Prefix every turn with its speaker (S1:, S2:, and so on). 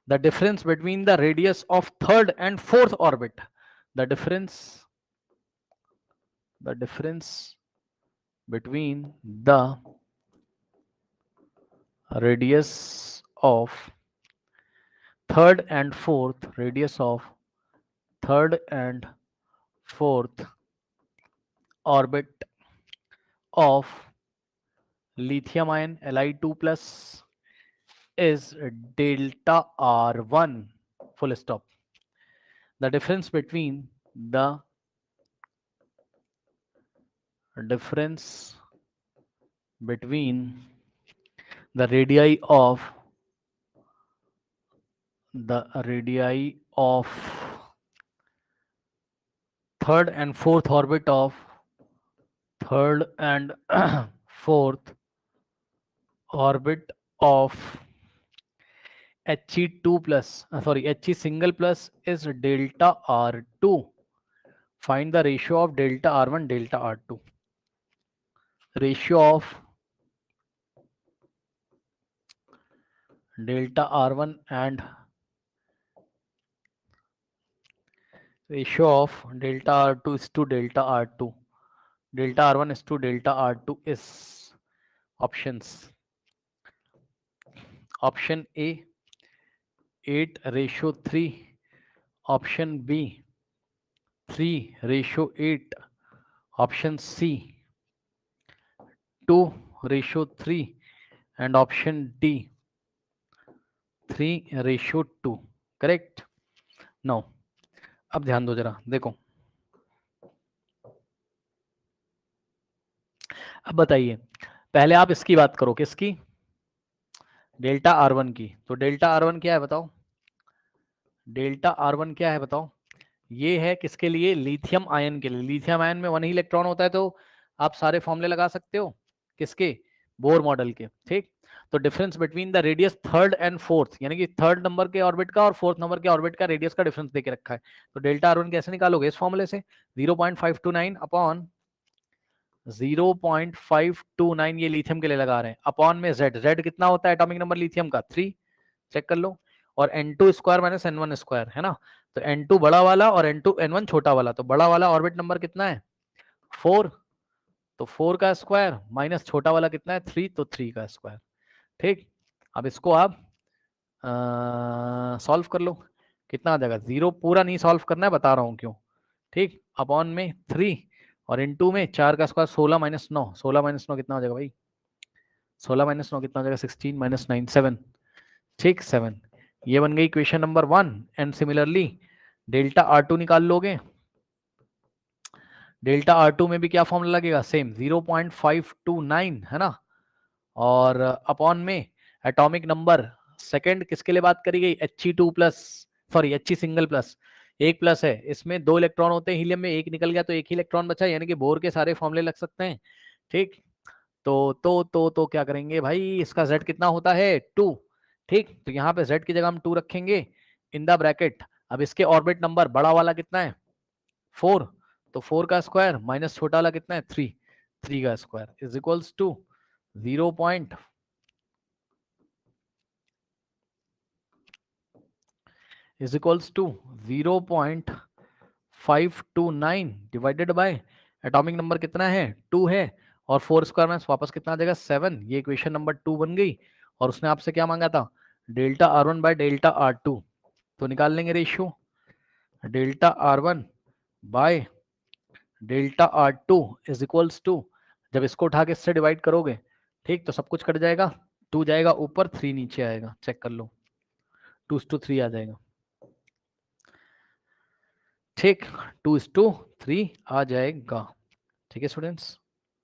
S1: the difference between the radius of third and fourth orbit, the difference between the radius of third and fourth radius of third and fourth orbit of lithium ion Li2 plus is delta R1, full stop. The difference between the difference between the radii of third and fourth orbit of third and fourth orbit of He2 plus He single plus is delta R2. Find the ratio of delta R1 delta R2. Ratio of delta R1 and ratio of delta R2 is to delta R2. Delta R1 is to delta R2 is options. Option A 8:3. Option B 3:8. Option C 2:3. And option D 3:2. Correct. No अब ध्यान दो जरा, देखो अब बताइए, पहले आप इसकी बात करो, किसकी? डेल्टा R1 की. तो डेल्टा R1 क्या है बताओ? डेल्टा R1 क्या है बताओ? ये है किसके लिए? लिथियम आयन के लिए. लिथियम आयन में 1 ही इलेक्ट्रॉन होता है, तो आप सारे फॉर्मूले लगा सकते हो. किसके? बोर मॉडल के. ठीक. तो difference between the radius third and fourth, यानी कि थर्ड नंबर के ऑर्बिट का और फोर्थ नंबर के ऑर्बिट का रेडियस का डिफरेंस देके रखा है. तो डेल्टा R1 कैसे निकालोगे? इस फॉर्मूले से 0.529 अपॉन 0.529, ये लिथियम के लिए लगा रहे हैं, अपॉन में z कितना होता है एटॉमिक नंबर लिथियम का? 3. चेक कर लो. और n2 square minus n1 square है ना. तो n2 बड़ा वाला और n1 छोटा वाला. तो बड़ा वाला ऑर्बिट नंबर कितना है? 4. तो 4 का स्क्वायर माइनस छोटा वाला कितना है? 3. तो 3 का स्क्वायर. ठीक. अब इसको आप सॉल्व कर लो. कितना आ जाएगा? 0 पूरा नहीं सॉल्व करना है, बता रहा हूं क्यों. ठीक. अपॉन में 3 और इनटू में 4 का स्क्वायर 16 माइनस 9. 16 माइनस 9 कितना हो जाएगा भाई? 16 माइनस 9 कितना हो जाएगा? 16 माइनस 9 7. ठीक. 7. ये बन गई equation number 1. And similarly delta R2 निकाल लोगे. डेल्टा R2 में भी क्या फॉर्मूला लगेगा? सेम 0.529 है ना. और अपॉन में एटॉमिक नंबर सेकंड किसके लिए बात करी गई? He2 plus He single plus. एक प्लस है, इसमें 2 इलेक्ट्रॉन होते हैं, हीलियम में एक निकल गया तो एक ही इलेक्ट्रॉन बचा, यानी कि बोर के सारे फॉर्मूले लग सकते हैं. ठीक. तो क्या करेंगे भाई? इसका z कितना होता है? 2. ठीक. तो यहाँ पे z की जगह हम 2 रखेंगे इन द ब्रैकेट. अब इसके ऑर्बिट नंबर बड़ा वाला कितना है? 4. तो 4 का स्क्वायर माइनस छोटा वाला कितना है? 3. 3 का square is equals to 0. Is equals to 0.529 divided by atomic number कितना है? 2 है. और 4 स्क्वायर में वापस कितना आ जाएगा? 7. ये इक्वेशन नंबर 2 बन गई. और उसने आपसे क्या मांगा था? Delta R1 by delta R2. तो निकाल लेंगे ratio. Delta R1 by delta R2 is equals to, जब इसको उठा के इससे डिवाइड करोगे, ठीक, तो सब कुछ कट जाएगा. 2 जाएगा ऊपर, 3 नीचे आएगा. चेक कर लो. 2:3 आ जाएगा. ठीक. 2:3 आ जाएगा. ठीक है स्टूडेंट्स.